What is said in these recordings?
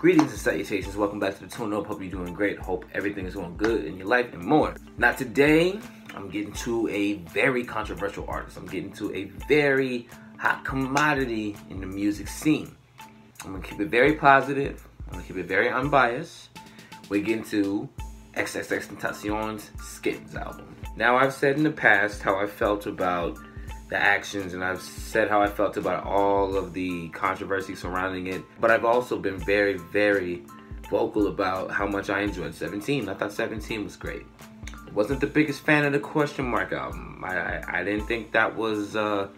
Greetings and salutations. Welcome back to the Tune Up. Hope you're doing great. Hope everything is going good in your life and more. Now today, I'm getting to a very controversial artist. I'm getting to a very hot commodity in the music scene. I'm going to keep it very positive. I'm going to keep it very unbiased. We're getting to Xxxtentacion's Skins album. Now, I've said in the past how I felt about the actions, and I've said how I felt about all of the controversy surrounding it, but I've also been very, very vocal about how much I enjoyed 17. I thought 17 was great. I wasn't the biggest fan of the Question Mark album. I didn't think that was, I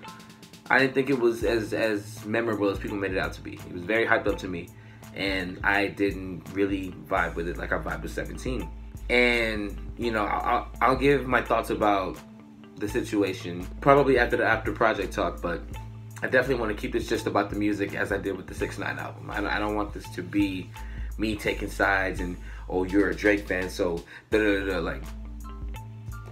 didn't think it was as memorable as people made it out to be. It was very hyped up to me, and I didn't really vibe with it like I vibed with 17. And, you know, I'll give my thoughts about the situation probably after the after project talk, but I definitely want to keep this just about the music as I did with the 6ix9ine album. I don't want this to be me taking sides and, oh, you're a Drake fan, so like,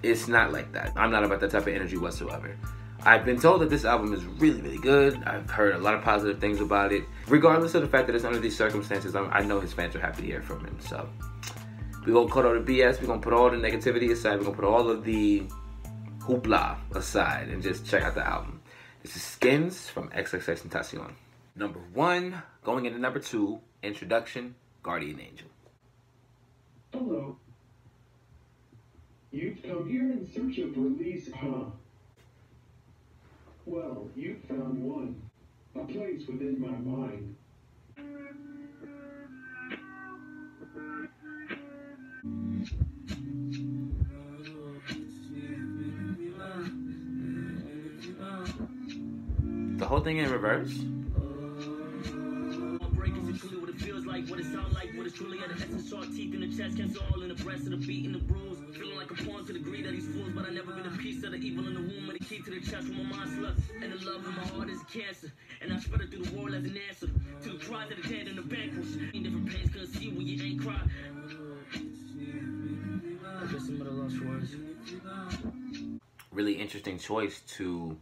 it's not like that. I'm not about that type of energy whatsoever. I've been told that this album is really, really good. I've heard a lot of positive things about it. Regardless of the fact that it's under these circumstances, I know his fans are happy to hear from him. So we're gonna cut all the BS, we're gonna put all the negativity aside, we're gonna put all of the hoopla aside and just check out the album. This is Skins from Xxxtentacion. Number 1, going into number 2, introduction, Guardian Angel. Hello. You've come here in search of release, huh? Well, you found one. A place within my mind. The whole thing in reverse? What it feels like, what it sound like, what it's truly at the essence, sharp teeth in the chest, cancer all in the breast of the beat and the bruise. Feeling like a pawn to the greed of these fools, but I never been a piece of the evil in the womb, or the key to the chest when my mind sluts. And the love in my heart is a cancer, and I spread it through the world as an answer to the cries of the dead and the vanquished. In different pains, couldn't see when you ain't cry. I guess some of the lost words. Really interesting choice to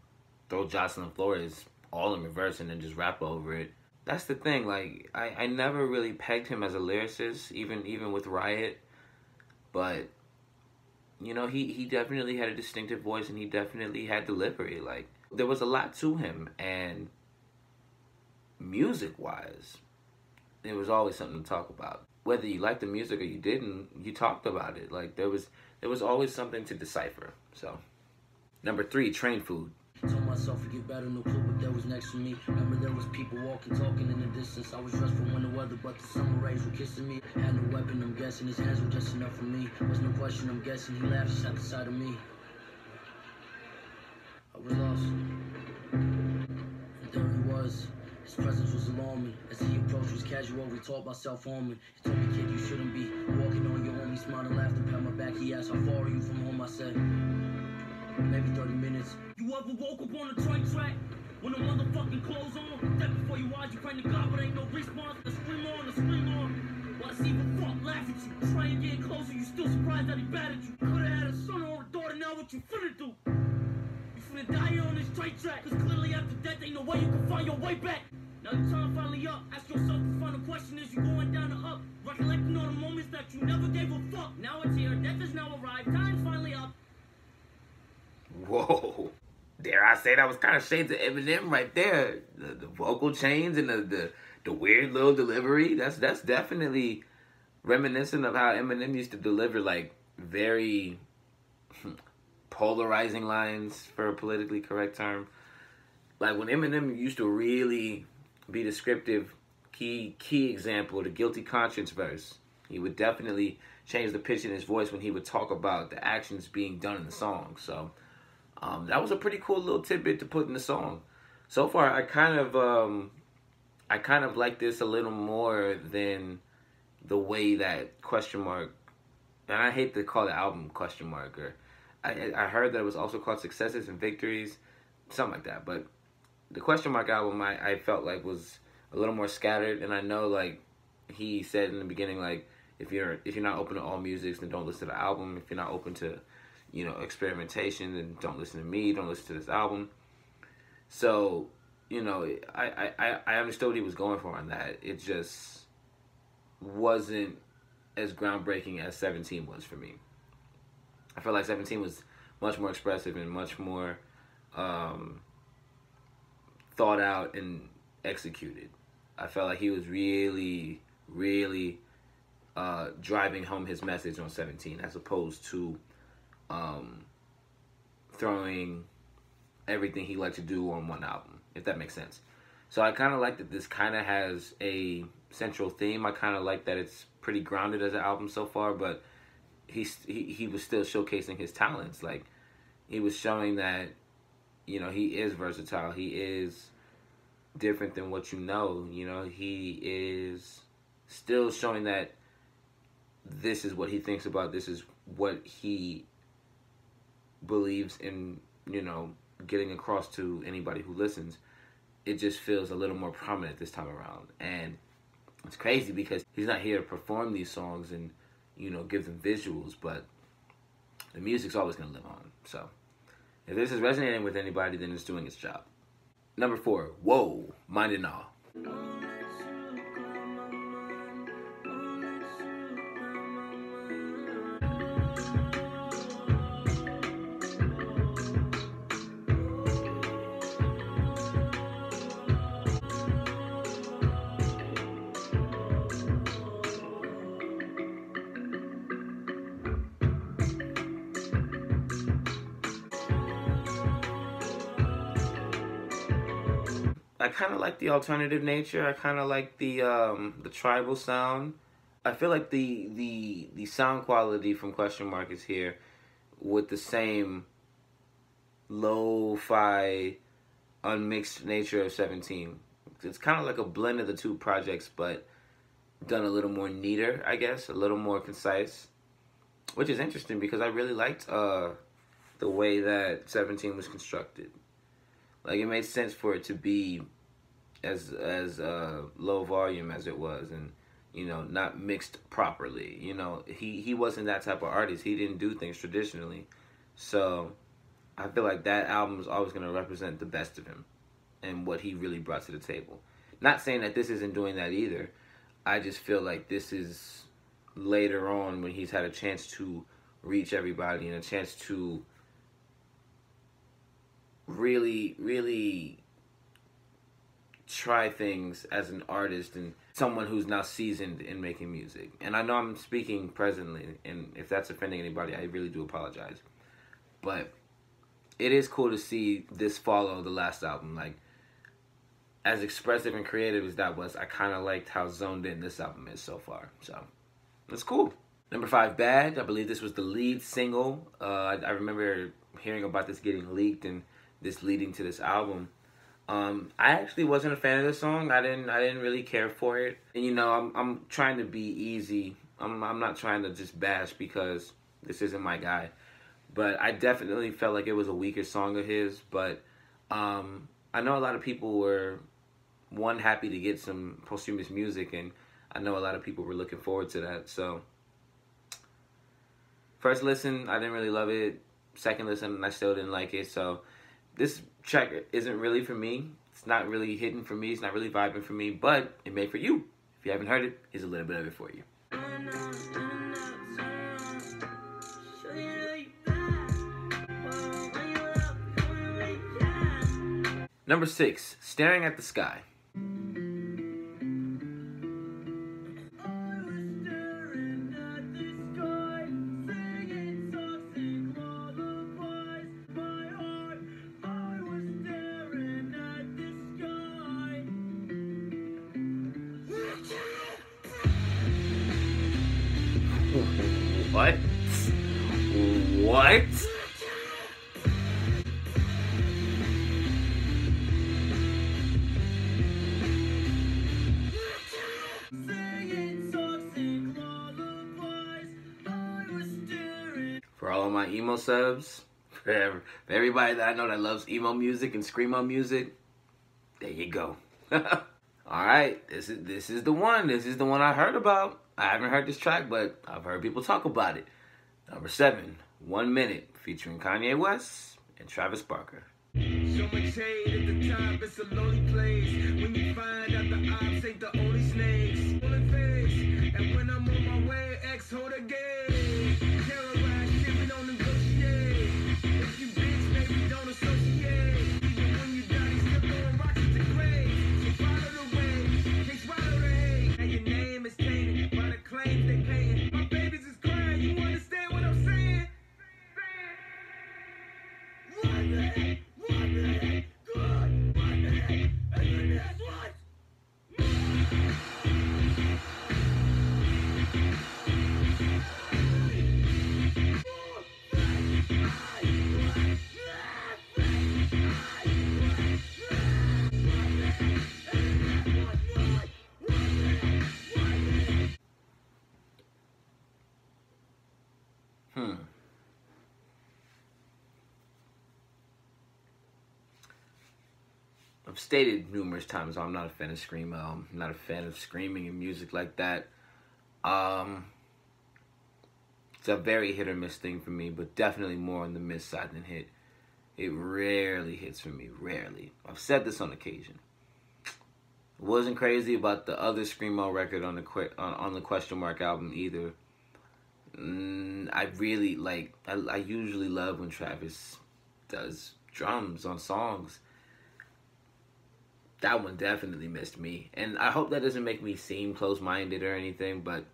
throw Jocelyn Flores all in reverse and then just rap over it. That's the thing, like, I never really pegged him as a lyricist, even with Riot, but, you know, he definitely had a distinctive voice, and he definitely had delivery. Like, there was a lot to him, and music-wise, there was always something to talk about. Whether you liked the music or you didn't, you talked about it. Like, there was always something to decipher. So, number 3, Train Food. Told myself to get better, no clue what there was next to me. Remember there was people walking, talking in the distance. I was dressed for winter weather, but the summer rays were kissing me. Had no weapon, I'm guessing his hands were just enough for me. Was no question, I'm guessing he laughed just at the sight of me. I was lost, and there he was. His presence was alarming. As he approached, was casual. We talked about self-harming. He told me, kid, you shouldn't be walking on your own. He smiled and laughed and pat my back. He asked, how far are you from home? I said, maybe 30 minutes. You ever woke up on a train track when the motherfucking clothes on? That before you watch, you pray to God, but ain't no response. The scream on, the scream on. While I see the fuck laugh at you. Try and get closer, you still surprised that he battered you. Could've had a son or a daughter, now what you finna do? You finna die here on this train track. Cause clearly after death, ain't no way you can find your way back. Now your time finally up. Ask yourself the final question, is you going down or up? Recollecting all the moments that you never gave a fuck. Now it's here, death has now arrived, time's finally up. Whoa. Dare I say that was kind of shades of Eminem right there. The vocal change and the weird little delivery. That's definitely reminiscent of how Eminem used to deliver, like, very polarizing lines, for a politically correct term. Like, when Eminem used to really be descriptive, key example, the Guilty Conscience verse. He would definitely change the pitch in his voice when he would talk about the actions being done in the song. So that was a pretty cool little tidbit to put in the song. So far, I kind of like this a little more than the way that Question Mark, and I hate to call the album Question Mark, or I heard that it was also called Successes and Victories, something like that. But the Question Mark album, I felt like was a little more scattered, and I know, like he said in the beginning, like, if you're not open to all musics, then don't listen to the album. If you're not open to, you know, experimentation, then don't listen to me, don't listen to this album. So, you know, I understood what he was going for on that. It just, wasn't as groundbreaking as 17 was for me. I feel like 17 was much more expressive and much more thought out and executed. I felt like he was really, really driving home his message on 17, as opposed to throwing everything he liked to do on one album, if that makes sense. So I kind of like that this kind of has a central theme. I kind of like that it's pretty grounded as an album so far, but he was still showcasing his talents. Like, he was showing that, you know, he is versatile. He is different than what you know. You know, he is still showing that this is what he thinks about. This is what he believes in, you know, getting across to anybody who listens. It just feels a little more prominent this time around. And it's crazy because he's not here to perform these songs and, you know, give them visuals, but the music's always going to live on. So if this is resonating with anybody, then it's doing its job. Number 4, Whoa, Mind and Awe. I kind of like the alternative nature. I kind of like the tribal sound. I feel like the sound quality from Question Mark is here with the same lo-fi, unmixed nature of 17. It's kind of like a blend of the two projects, but done a little more neater, I guess, a little more concise, which is interesting because I really liked the way that 17 was constructed. Like, it made sense for it to be as low volume as it was, and, you know, not mixed properly. You know, he wasn't that type of artist. He didn't do things traditionally. So I feel like that album is always going to represent the best of him and what he really brought to the table. Not saying that this isn't doing that either. I just feel like this is later on when he's had a chance to reach everybody and a chance to really, really try things as an artist and someone who's now seasoned in making music. And I know I'm speaking presently, and if that's offending anybody, I really do apologize. But it is cool to see this follow the last album. Like, as expressive and creative as that was, I kind of liked how zoned in this album is so far. So, it's cool. Number 5, Bad. I believe this was the lead single. I remember hearing about this getting leaked and this leading to this album. I actually wasn't a fan of this song. I didn't really care for it. And, you know, I'm trying to be easy. I'm not trying to just bash because this isn't my guy. But I definitely felt like it was a weaker song of his. But I know a lot of people were, happy to get some posthumous music, and I know a lot of people were looking forward to that. So, first listen, I didn't really love it. Second listen, I still didn't like it. So, this track isn't really for me. It's not really hitting for me. It's not really vibing for me, but it made for you. If you haven't heard it, here's a little bit of it for you. Number 6, Staring at the Sky. What? What? For all of my emo subs, for everybody that I know that loves emo music and screamo music, there you go. Alright, this is the one. This is the one I heard about. I haven't heard this track, but I've heard people talk about it. Number 7, 1 Minute, featuring Kanye West and Travis Barker. So much hate at the top, it's a lonely place. When you find out the ops ain't the only snakes. Pulling face, I've stated numerous times I'm not a fan of screamo. I'm not a fan of screaming and music like that. It's a very hit or miss thing for me, but definitely more on the miss side than hit. It rarely hits for me, rarely. I've said this on occasion. Wasn't crazy about the other screamo record on the Question Mark album either. I really like. I usually love when Travis does drums on songs. That one definitely missed me, and I hope that doesn't make me seem close-minded or anything, but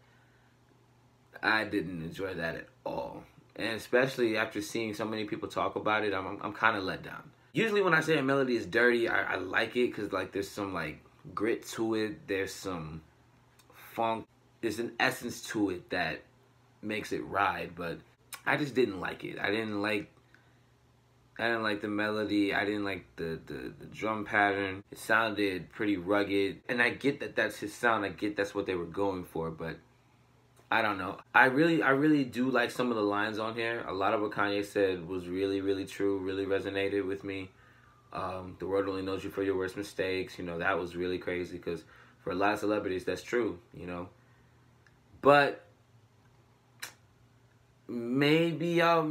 I didn't enjoy that at all. And especially after seeing so many people talk about it, I'm kind of let down. Usually when I say a melody is dirty, I like it because like there's some like grit to it. There's some funk. There's an essence to it that makes it ride, but I just didn't like it. I didn't like the melody. I didn't like the drum pattern. It sounded pretty rugged, and I get that that's his sound. I get that's what they were going for, but I don't know. I really do like some of the lines on here. A lot of what Kanye said was really, really true, really resonated with me. The world only knows you for your worst mistakes. You know, that was really crazy because for a lot of celebrities, that's true, you know. But maybe I'll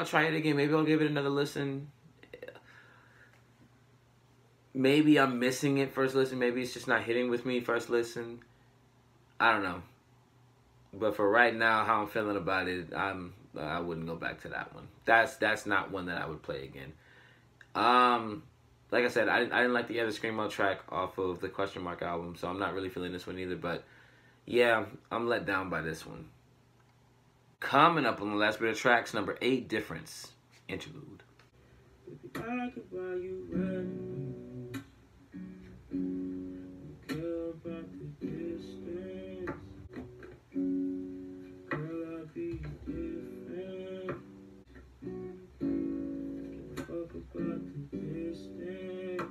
try it again. Maybe I'll give it another listen. Maybe I'm missing it first listen. Maybe it's just not hitting with me first listen. I don't know. But for right now, how I'm feeling about it, I wouldn't go back to that one. That's not one that I would play again. Like I said, I didn't like the other screamo track off of the Question Mark album, so I'm not really feeling this one either. But yeah, I'm let down by this one. Coming up on the last bit of tracks, number 8, Difference, interlude. If I could buy you red, care about the distance. Girl, I'd be different. Give a fuck about the distance.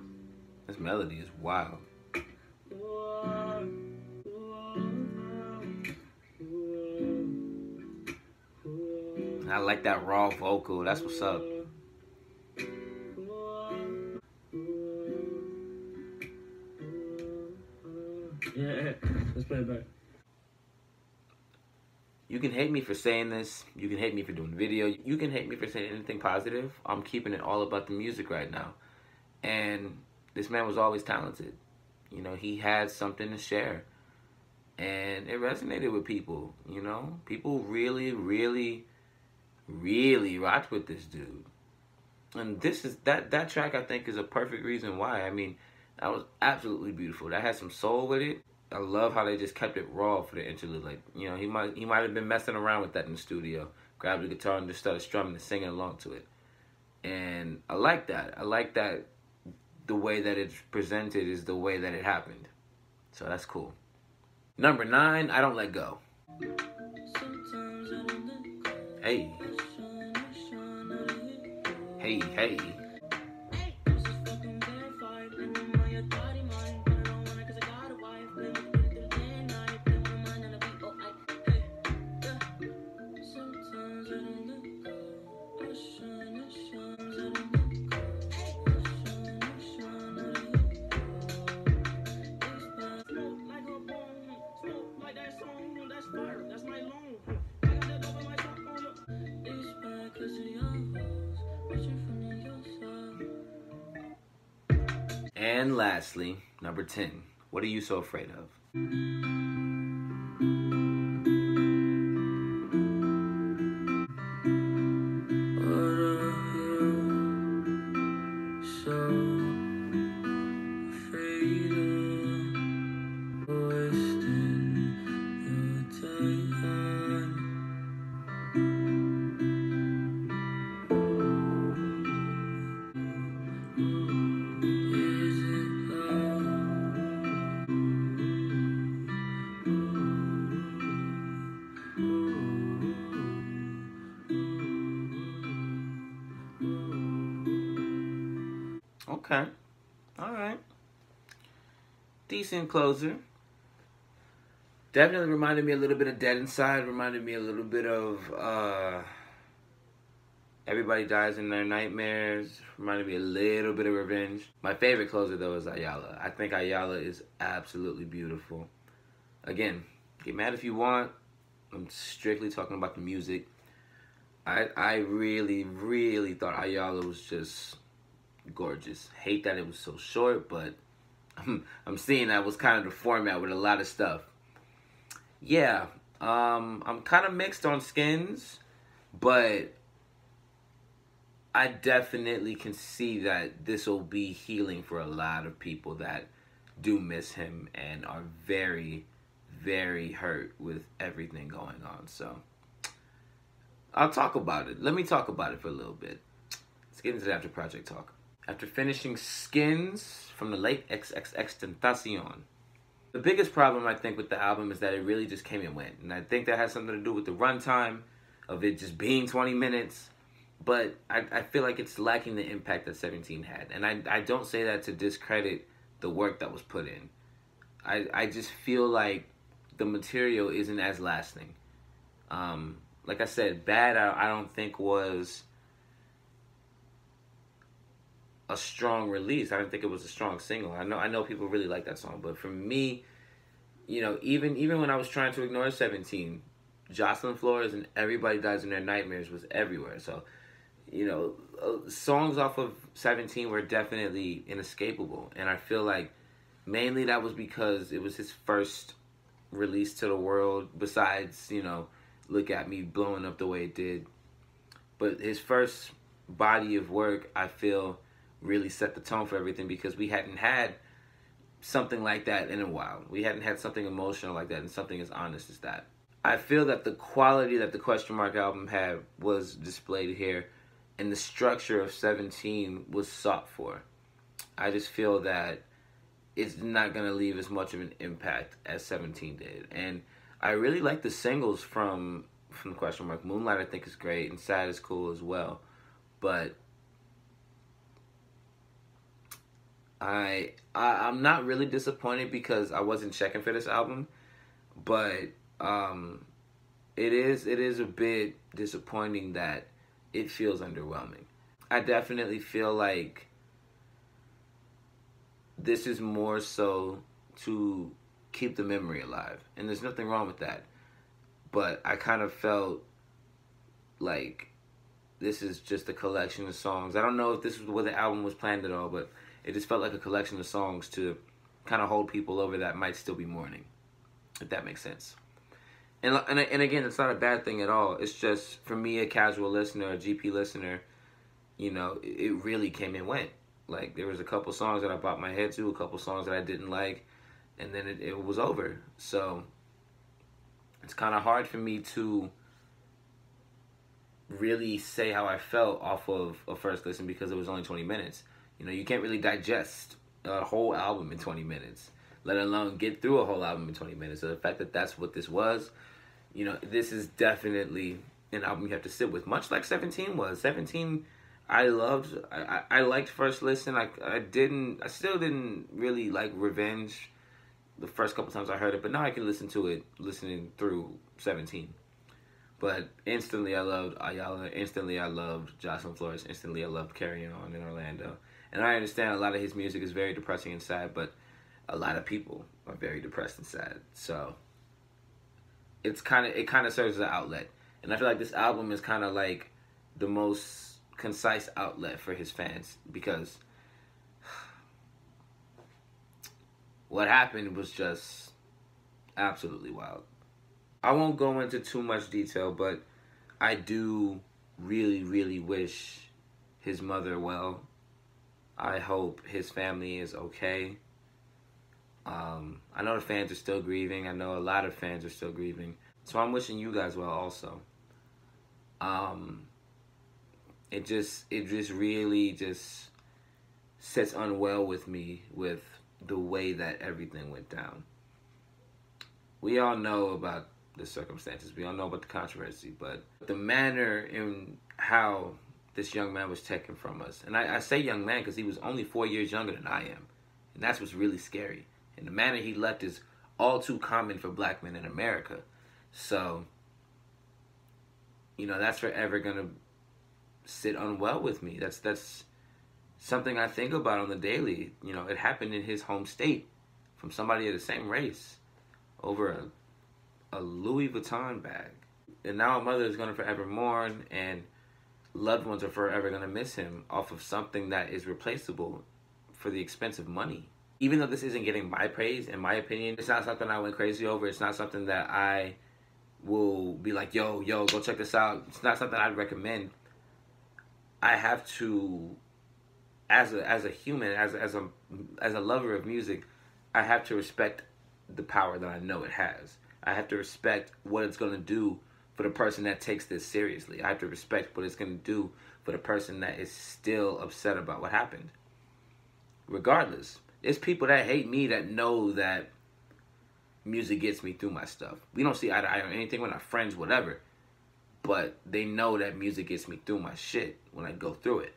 This melody is wild. I like that raw vocal. That's what's up. Yeah, let's play it back. You can hate me for saying this. You can hate me for doing the video. You can hate me for saying anything positive. I'm keeping it all about the music right now. And this man was always talented. You know, he had something to share. And it resonated with people, you know. People really, really, really rocked with this dude. And this is that track, I think, is a perfect reason why. I mean, that was absolutely beautiful. That had some soul with it. I love how they just kept it raw for the interlude. Like, you know, he might have been messing around with that in the studio. Grabbed the guitar and just started strumming and singing along to it. And I like that. I like that the way that it's presented is the way that it happened. So that's cool. Number 9, I Don't Let Go. Hey. Hey, hey. And lastly, number 10, What Are You So Afraid Of? Okay. Alright. Decent closer. Definitely reminded me a little bit of Dead Inside. Reminded me a little bit of Everybody Dies in Their Nightmares reminded me a little bit of Revenge. My favorite closer, though, is Ayala. I think Ayala is absolutely beautiful. Again, get mad if you want. I'm strictly talking about the music. I really, really thought Ayala was just gorgeous. Hate that it was so short, but I'm seeing that was kind of the format with a lot of stuff. Yeah, I'm kind of mixed on Skins, but I definitely can see that this will be healing for a lot of people that do miss him and are very, very hurt with everything going on. So I'll talk about it. Let me talk about it for a little bit. Let's get into the After Project talk. After finishing Skins from the late Xxxtentacion, the biggest problem I think with the album is that it really just came and went. And I think that has something to do with the runtime of it just being 20 minutes. But I feel like it's lacking the impact that 17 had. And I don't say that to discredit the work that was put in. I just feel like the material isn't as lasting. Like I said, Bad I don't think was a strong release. I didn't think it was a strong single. I know people really like that song, but for me, you know, even when I was trying to ignore 17, Jocelyn Flores and Everybody Dies in Their Nightmares was everywhere. So, you know, songs off of 17 were definitely inescapable, and I feel like mainly that was because it was his first release to the world, besides, you know, Look at Me blowing up the way it did. But his first body of work, I feel, really set the tone for everything, because we hadn't had something like that in a while. We hadn't had something emotional like that and something as honest as that. I feel that the quality that the Question Mark album had was displayed here, and the structure of 17 was sought for. I just feel that it's not going to leave as much of an impact as 17 did. And I really like the singles from Question Mark. Moonlight I think is great, and Sad is cool as well. But I'm not really disappointed because I wasn't checking for this album, but it is a bit disappointing that it feels underwhelming. I definitely feel like this is more so to keep the memory alive, and there's nothing wrong with that. But I kind of felt like this is just a collection of songs. I don't know if this was where the album was planned at all, but it just felt like a collection of songs to kind of hold people over that might still be mourning, if that makes sense. And again, it's not a bad thing at all. It's just, for me, a casual listener, a GP listener, you know, it really came and went. Like, there was a couple songs that I bopped my head to, a couple songs that I didn't like, and then it was over. So it's kind of hard for me to really say how I felt off of a first listen, because it was only 20 minutes. You know, you can't really digest a whole album in 20 minutes, let alone get through a whole album in 20 minutes. So the fact that that's what this was, you know, this is definitely an album you have to sit with, much like 17 was. 17, I loved. I liked first listen. I still didn't really like Revenge the first couple times I heard it, but now I can listen to it listening through 17. But instantly I loved Ayala. Instantly I loved Jocelyn Flores. Instantly I loved Carry On in Orlando. And I understand a lot of his music is very depressing and sad, but a lot of people are very depressed and sad. So it kind of serves as an outlet. And I feel like this album is kind of like the most concise outlet for his fans, because what happened was just absolutely wild. I won't go into too much detail, but I do really, really wish his mother well. I hope his family is okay. I know the fans are still grieving. I know a lot of fans are still grieving. So I'm wishing you guys well also. It just really just sits unwell with me with the way that everything went down. We all know about the circumstances. We all know about the controversy, but the manner in how this young man was taken from us, and I say young man because he was only 4 years younger than I am, and that's what's really scary. And the manner he left is all too common for black men in America. So, you know, that's forever gonna sit unwell with me. That's something I think about on the daily. You know, it happened in his home state from somebody of the same race over a Louis Vuitton bag. And now a mother is going to forever mourn, and loved ones are forever going to miss him off of something that is replaceable for the expense of money. Even though this isn't getting my praise, in my opinion, it's not something I went crazy over. It's not something that I will be like, yo, go check this out. It's not something I'd recommend. I have to, as a human, as a lover of music, I have to respect the power that I know it has. I have to respect what it's going to do for the person that takes this seriously. I have to respect what it's going to do for the person that is still upset about what happened. Regardless, there's people that hate me that know that music gets me through my stuff. We don't see eye to eye on anything, we're not friends, whatever. But they know that music gets me through my shit when I go through it.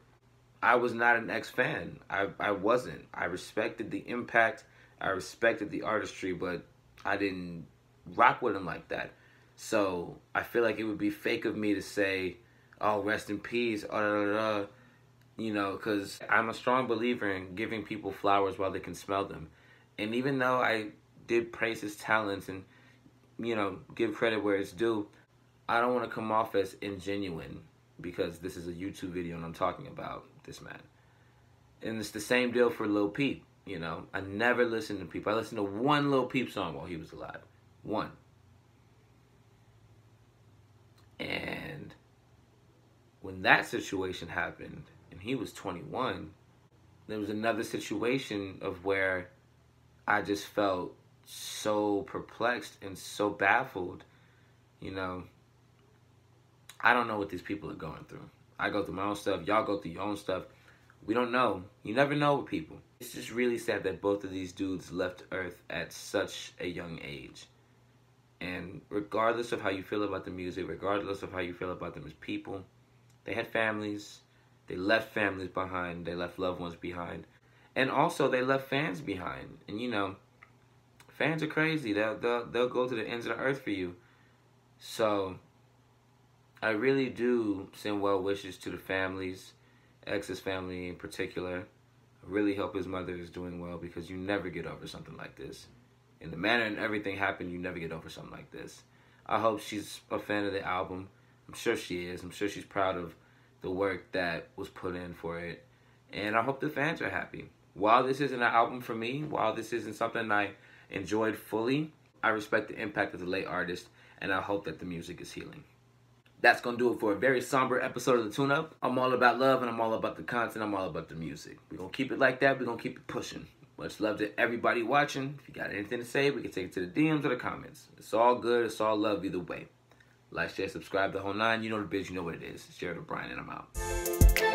I was not an X fan. I wasn't. I respected the impact. I respected the artistry, but I didn't rock with him like that. So I feel like it would be fake of me to say, oh, rest in peace, you know, because I'm a strong believer in giving people flowers while they can smell them. And even though I did praise his talents and, you know, give credit where it's due, I don't want to come off as ingenuine because this is a YouTube video and I'm talking about this man. And it's the same deal for Lil Peep, you know. I never listened to Peep. I listened to one Lil Peep song while he was alive. One. And when that situation happened and he was 21, there was another situation of where I just felt so perplexed and so baffled. You know, I don't know what these people are going through. I go through my own stuff. Y'all go through your own stuff. We don't know. You never know with people. It's just really sad that both of these dudes left Earth at such a young age. And regardless of how you feel about the music, regardless of how you feel about them as people, they had families. They left families behind. They left loved ones behind. And also, they left fans behind. And, you know, fans are crazy. They'll go to the ends of the earth for you. So, I really do send well wishes to the families, X's family in particular. I really hope his mother is doing well because you never get over something like this. In the manner and everything happened, you never get over something like this. I hope she's a fan of the album. I'm sure she is. I'm sure she's proud of the work that was put in for it. And I hope the fans are happy. While this isn't an album for me, while this isn't something I enjoyed fully, I respect the impact of the late artist, and I hope that the music is healing. That's going to do it for a very somber episode of The Tune Up. I'm all about love, and I'm all about the content. I'm all about the music. We're going to keep it like that. We're going to keep it pushing. Much love to everybody watching. If you got anything to say, we can take it to the DMs or the comments. It's all good. It's all love either way. Like, share, subscribe, the whole nine. You know the biz. You know what it is. It's Jared O'Brien, and I'm out.